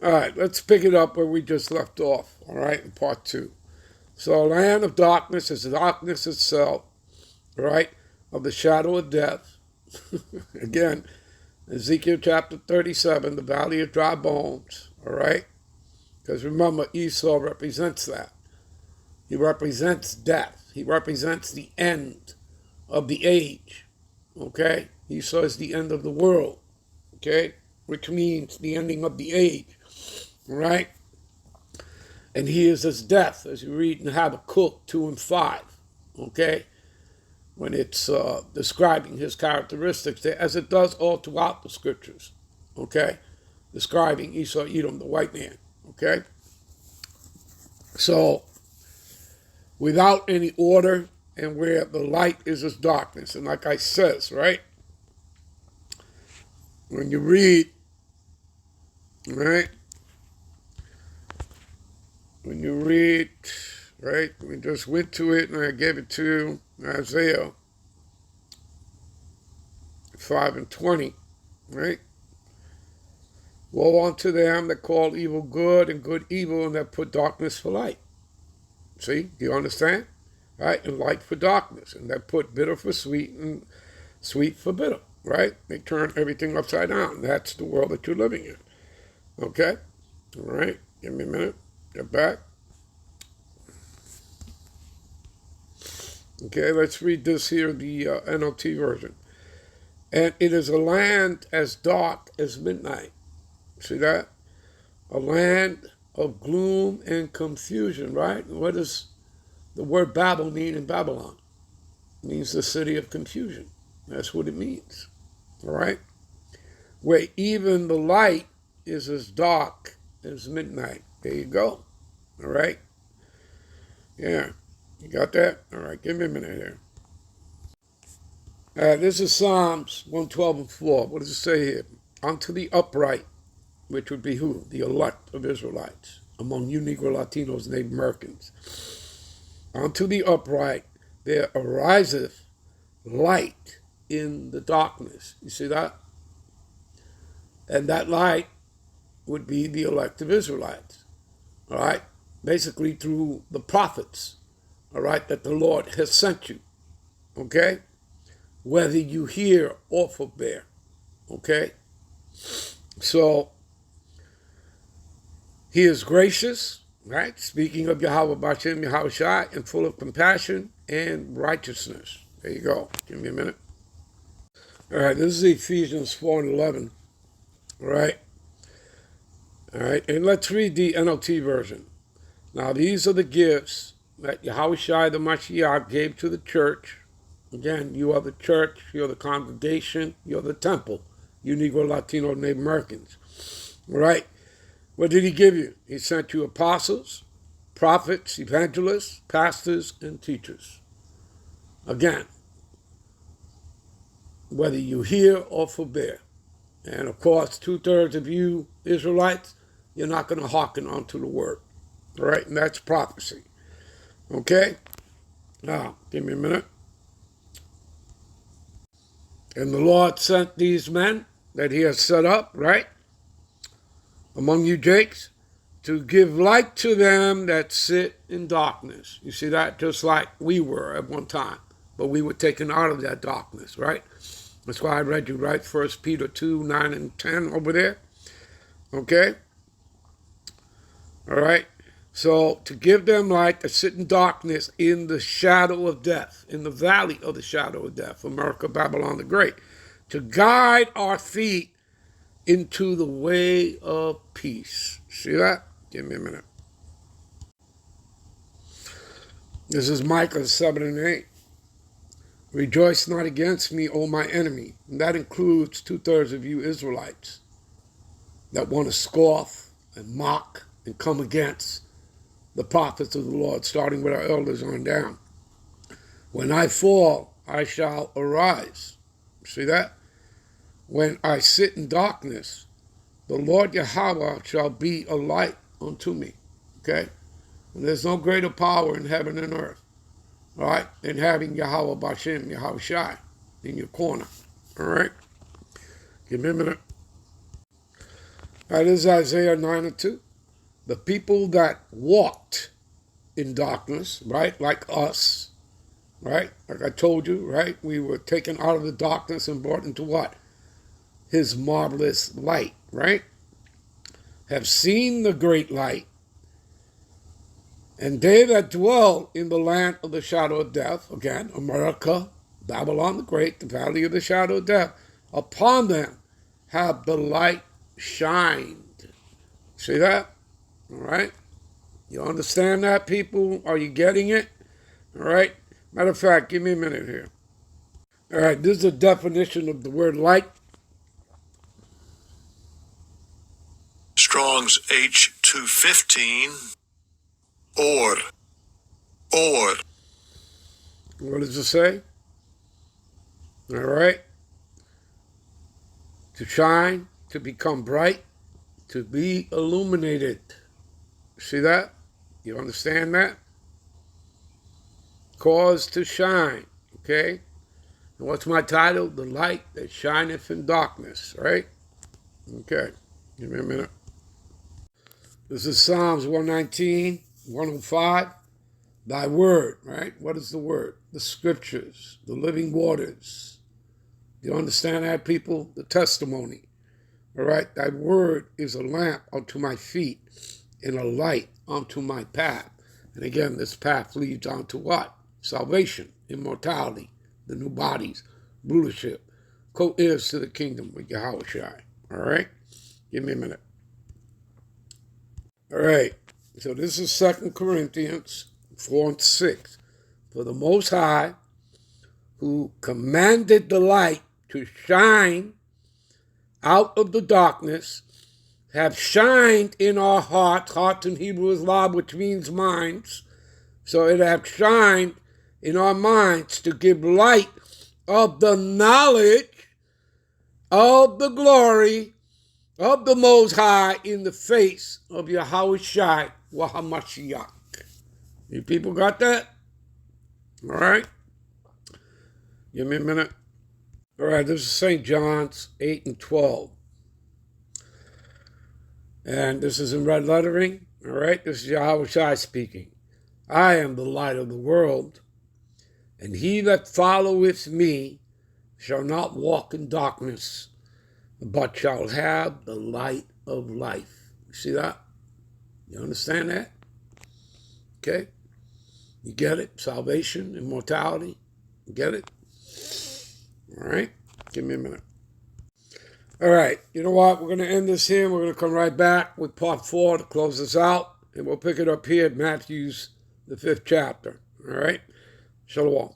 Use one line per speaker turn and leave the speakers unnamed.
All right, let's pick it up where we just left off, all right, in part 2. So, land of darkness is darkness itself, all right, of the shadow of death. Again, Ezekiel chapter 37, the valley of dry bones, all right? Because remember, Esau represents that. He represents death. He represents the end of the age, okay? Esau is the end of the world, okay? Which means the ending of the age, all right? And he is as death, as you read in Habakkuk 2 and 5, okay? When it's describing his characteristics, as it does all throughout the scriptures, okay? Describing Esau, Edom, the white man, okay? So, without any order, and where the light is as darkness. And like I says, right? When you read, right? When you read, right? We just went to it and I gave it to Isaiah 5 and 20, right? Woe unto them that call evil good and good evil and that put darkness for light. See, do you understand? Right? And light for darkness. And that put bitter for sweet and sweet for bitter, right? They turn everything upside down. That's the world that you're living in. Okay? All right. Give me a minute. Get back. Okay, let's read this here, the NLT version. And it is a land as dark as midnight. See that? A land of gloom and confusion, right? What does the word Babel mean in Babylon? It means the city of confusion. That's what it means. All right? Where even the light is as dark as midnight. There you go. All right? Yeah. You got that? All right, give me a minute here. This is Psalms 112 and 4. What does it say here? Unto the upright, which would be who? The elect of Israelites, among you Negro Latinos and Native Americans. Unto the upright there ariseth light in the darkness. You see that? And that light would be the elect of Israelites. All right? Basically through the prophets, all right, that the Lord has sent you. Okay? Whether you hear or forbear. Okay? So, he is gracious, right? Speaking of Yahweh Bashem, Yahweh Shai, and full of compassion and righteousness. There you go. Give me a minute. All right, this is Ephesians 4 and 11. All right? All right, and let's read the NLT version. Now, these are the gifts that Yahweh Shai, the Mashiach, gave to the church. Again, you are the church, you're the congregation, you're the temple, you Negro, Latino, Native Americans. All right? What did he give you? He sent you apostles, prophets, evangelists, pastors, and teachers. Again, whether you hear or forbear. And of course, 2/3 of you Israelites, you're not going to hearken unto the word. All right? And that's prophecy. Okay? Now, give me a minute. And the Lord sent these men that he has set up, right, among you Jakes, to give light to them that sit in darkness. You see that? Just like we were at one time. But we were taken out of that darkness, right? That's why I read you, right? 1 Peter 2, 9 and 10 over there. Okay? All right? So, to give them light that sit in darkness in the shadow of death, in the valley of the shadow of death, America, Babylon the Great, to guide our feet into the way of peace. See that? Give me a minute. This is Micah 7 and 8. Rejoice not against me, O my enemy. And that includes 2/3 of you Israelites that want to scoff and mock and come against the prophets of the Lord, starting with our elders on down. When I fall, I shall arise. See that? When I sit in darkness, the Lord Yahweh shall be a light unto me. Okay? And there's no greater power in heaven and earth, all right, than having Yahweh Bashem, Yahweh Shai in your corner. All right? Give me a minute. That is Isaiah 9:2. The people that walked in darkness, right, like us, right, like I told you, right, we were taken out of the darkness and brought into what? His marvelous light, right? Have seen the great light. And they that dwell in the land of the shadow of death, again, America, Babylon the Great, the valley of the shadow of death, upon them have the light shined. See that? All right? You understand that, people? Are you getting it? All right? Matter of fact, give me a minute here. All right, this is a definition of the word light.
Strong's H215, or.
What does it say? All right? To shine, to become bright, to be illuminated. See that? You understand that? Cause to shine. Okay? And what's my title? The light that shineth in darkness. Right? Okay. Give me a minute. This is Psalms 119, 105. Thy word, right? What is the word? The scriptures, the living waters. You understand that, people? The testimony. All right? Thy word is a lamp unto my feet and a light unto my path. And again, this path leads on to what? Salvation, immortality, the new bodies, rulership, co-heirs to the kingdom with Yahushua. All right? Give me a minute. All right. So this is 2 Corinthians 4:6. For the Most High, who commanded the light to shine out of the darkness, have shined in our hearts. Hearts in Hebrew is lab, which means minds. So it have shined in our minds to give light of the knowledge of the glory of the Most High in the face of Yahushua Wahamashiach. You people got that? All right? Give me a minute. All right, this is St. John's 8:12. And this is in red lettering. All right, this is Yahushua speaking. I am the light of the world, and he that followeth me shall not walk in darkness, but shall have the light of life. You see that? You understand that? Okay? You get it? Salvation, immortality. You get it? All right? Give me a minute. All right. You know what? We're going to end this here. We're going to come right back with part 4 to close this out. And we'll pick it up here at Matthew's, the 5th chapter. All right? Shalom.